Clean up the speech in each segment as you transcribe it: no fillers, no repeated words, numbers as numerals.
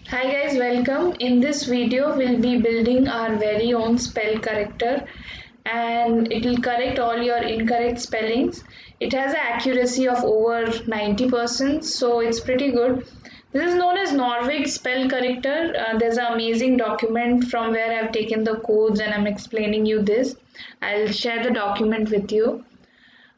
Hi guys, welcome. In this video, we'll be building our very own spell corrector and it will correct all your incorrect spellings. It has an accuracy of over 90%, so it's pretty good. This is known as Norvig spell corrector. There's an amazing document from where I've taken the codes and I'm explaining you this. I'll share the document with you.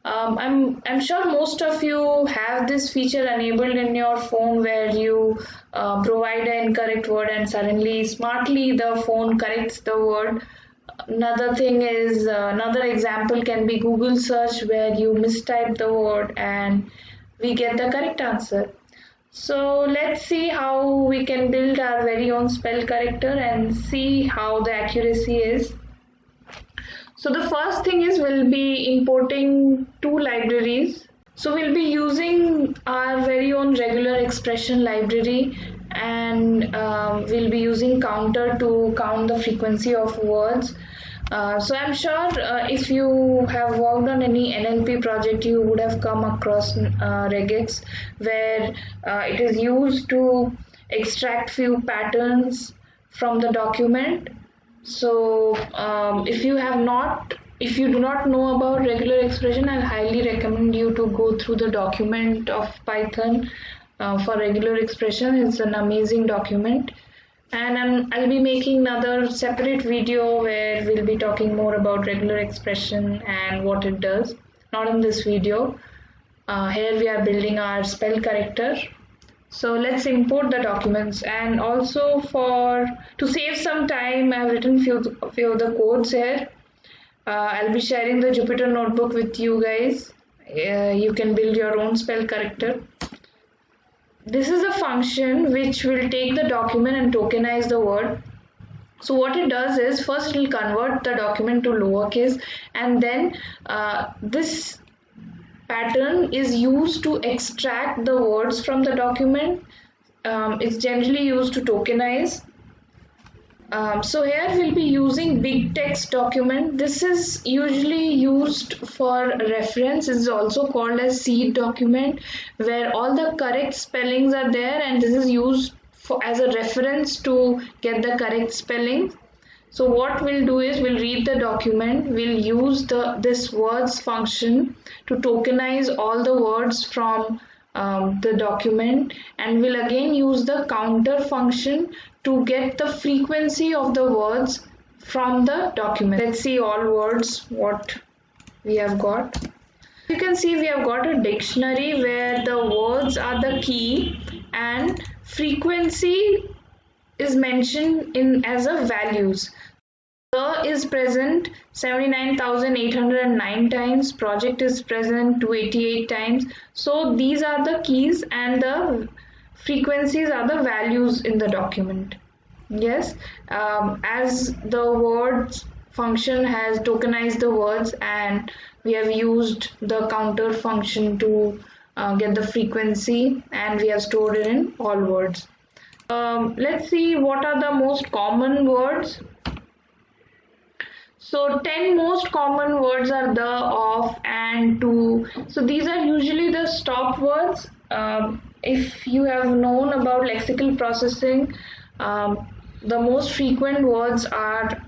I'm sure most of you have this feature enabled in your phone where you provide an incorrect word and suddenly smartly the phone corrects the word. Another thing is another example can be Google search where you mistype the word and we get the correct answer. So let's see how we can build our very own spell corrector and see how the accuracy is. So the first thing is we'll be importing two libraries. So we'll be using our very own regular expression library and we'll be using counter to count the frequency of words. So I'm sure if you have worked on any NLP project, you would have come across regex where it is used to extract few patterns from the document. So if you do not know about regular expression, I'll highly recommend you to go through the document of Python for regular expression. It's an amazing document, and I'll be making another separate video where we'll be talking more about regular expression and what it does. Not in this video. Here we are building our spell corrector. So let's import the documents, and also to save some time, I've written few of the codes here. I'll be sharing the Jupyter notebook with you guys. You can build your own spell corrector. This is a function which will take the document and tokenize the word. So what it does is first it will convert the document to lowercase, and then this pattern is used to extract the words from the document. It's generally used to tokenize. So here we'll be using big text document. This is usually used for reference. It's also called as seed document where all the correct spellings are there, and this is used as a reference to get the correct spelling. So what we'll do is we'll read the document, we'll use this words function to tokenize all the words from the document, and we'll again use the counter function to get the frequency of the words from the document. Let's see all words what we have got. You can see we have got a dictionary where the words are the key and frequency is mentioned in as a values. The is present 79,809 times, project is present 288 times. So these are the keys and the frequencies are the values in the document. Yes, as the words function has tokenized the words and we have used the counter function to get the frequency, and we have stored it in all words. Let's see what are the most common words. So 10 most common words are the, of, and, to. So these are usually the stop words. If you have known about lexical processing, the most frequent words are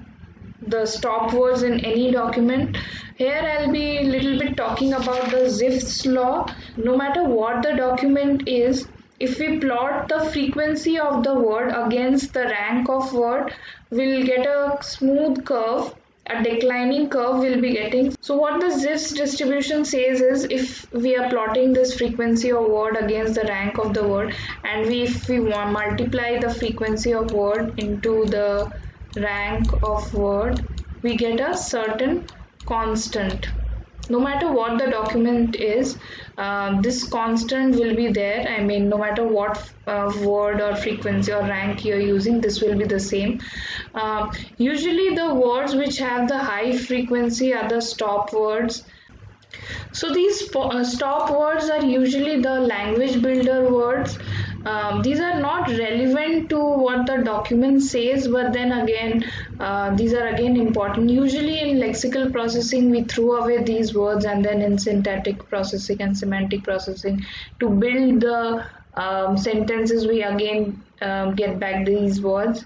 the stop words in any document. Here I'll be a little bit talking about the Zipf's law. No matter what the document is, if we plot the frequency of the word against the rank of word, we'll get a smooth curve. A declining curve will be getting. So what the Zipf's distribution says is, if we are plotting this frequency of word against the rank of the word, and if we multiply the frequency of word into the rank of word, we get a certain constant. No matter what the document is, this constant will be there. I mean, no matter what word or frequency or rank you're using, this will be the same. Usually the words which have the high frequency are the stop words. So these stop words are usually the language builder words. These are not relevant to what the document says, but then again these are again important. Usually in lexical processing we throw away these words, and then in syntactic processing and semantic processing to build the sentences we again get back these words.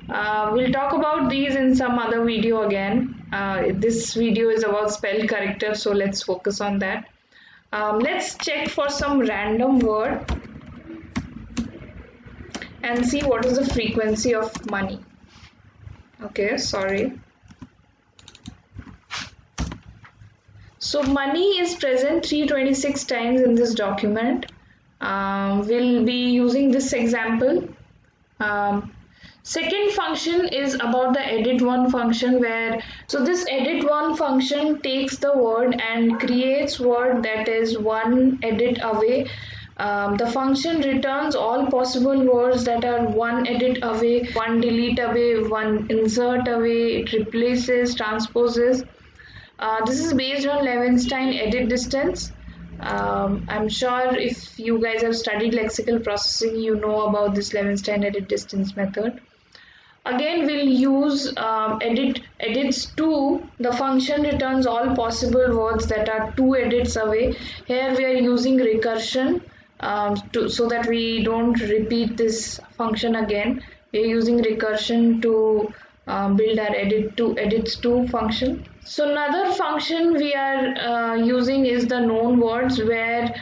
We'll talk about these in some other video again. This video is about spell corrector, so let's focus on that. Let's check for some random word and see what is the frequency of money. Okay, sorry. So money is present 326 times in this document. We'll be using this example. Second function is about the edit one function, where this edit one function takes the word and creates word that is one edit away. The function returns all possible words that are one edit away, one delete away, one insert away. It replaces, transposes. This is based on Levenstein edit distance. I'm sure if you guys have studied lexical processing, you know about this Levenstein edit distance method. Again, we'll use edits 2. The function returns all possible words that are 2 edits away. Here we are using recursion so that we don't repeat this function again. We are using recursion to build our edits 2 function. So another function we are using is the known words, where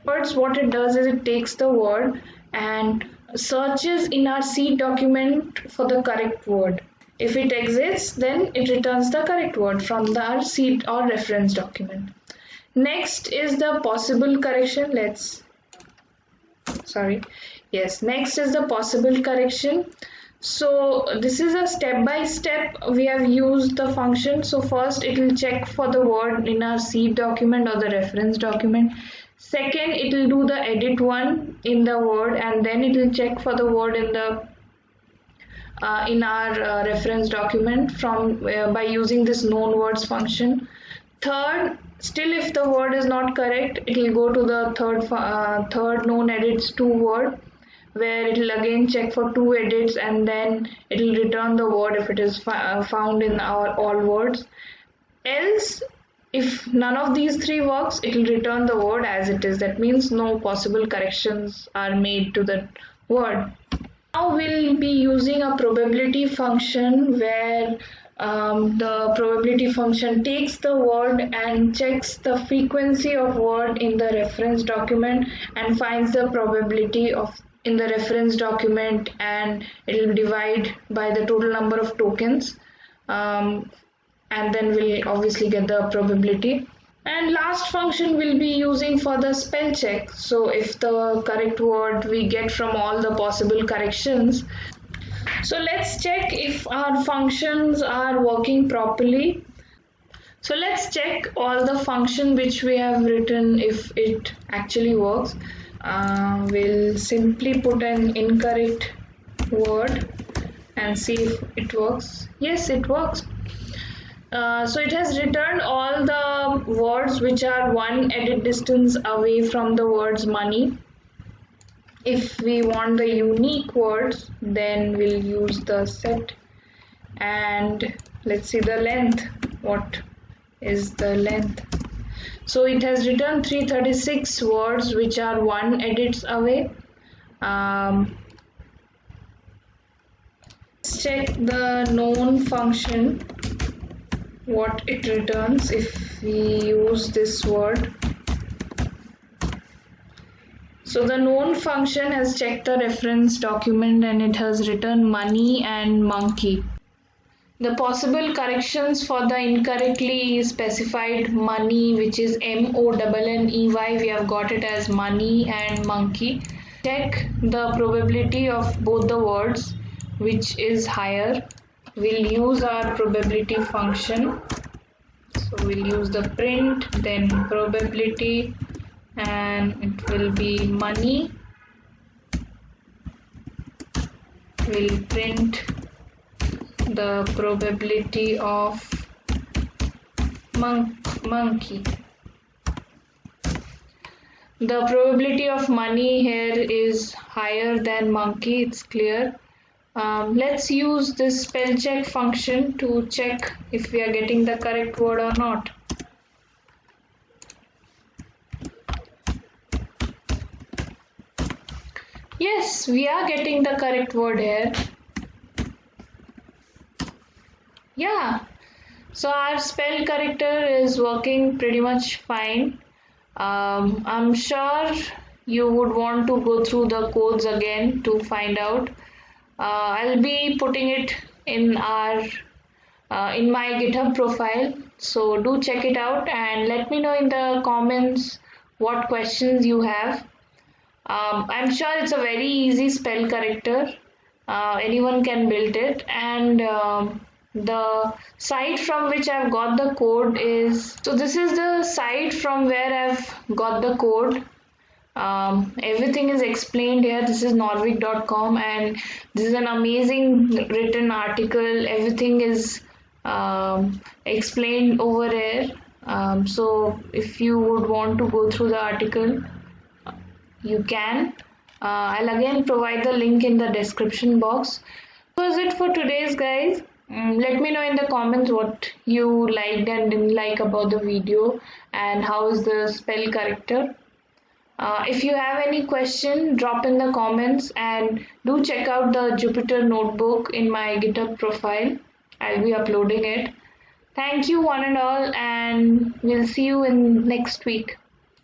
words, what it does is it takes the word and searches in our seed document for the correct word. If it exists, then it returns the correct word from our seed or reference document. Next is the possible correction. Next is the possible correction. So this is a step-by-step we have used the function. So first it will check for the word in our seed document or the reference document. Second, it will do the edit one in the word, and then it will check for the word in the in our reference document by using this known words function. Third, still if the word is not correct, it will go to the third known edits 2 word, where it will again check for 2 edits, and then it will return the word if it is found in our all words. Else, if none of these 3 works, it will return the word as it is. That means no possible corrections are made to the word. Now we'll be using a probability function, where the probability function takes the word and checks the frequency of word in the reference document and finds the probability of in the reference document, and it will divide by the total number of tokens, and then we'll obviously get the probability. And last function we'll be using for the spell check. So if the correct word we get from all the possible corrections. So let's check if our functions are working properly. So let's check all the function which we have written if it actually works. We'll simply put an incorrect word and see if it works. Yes, it works. So it has returned all the words which are one edit distance away from the words money. If we want the unique words, then we'll use the set, and let's see the length. What is the length? So it has returned 336 words which are one edits away. Let's check the known function, what it returns if we use this word. So the known function has checked the reference document and it has returned money and monkey. The possible corrections for the incorrectly specified money, which is MONNEY, we have got it as money and monkey. Check the probability of both the words, which is higher. We'll use our probability function. So we'll use the print, then probability, and it will be money. We'll print the probability of monkey. The probability of money here is higher than monkey, it's clear. Let's use this spell check function to check if we are getting the correct word or not. Yes, we are getting the correct word here. Yeah, so our spell corrector is working pretty much fine. I'm sure you would want to go through the codes again to find out. I'll be putting it in our in my GitHub profile, so do check it out and let me know in the comments what questions you have. I'm sure it's a very easy spell corrector. Anyone can build it, and the site from which I've got the code is, so this is the site from where I've got the code. Everything is explained here. This is norvig.com, and this is an amazing written article. Everything is explained over here. So if you would want to go through the article, you can. I'll again provide the link in the description box. That was it for today's, guys. Let me know in the comments what you liked and didn't like about the video and how is the spell corrector. If you have any question, drop in the comments and do check out the Jupyter notebook in my GitHub profile. I'll be uploading it. Thank you one and all, and we'll see you in next week.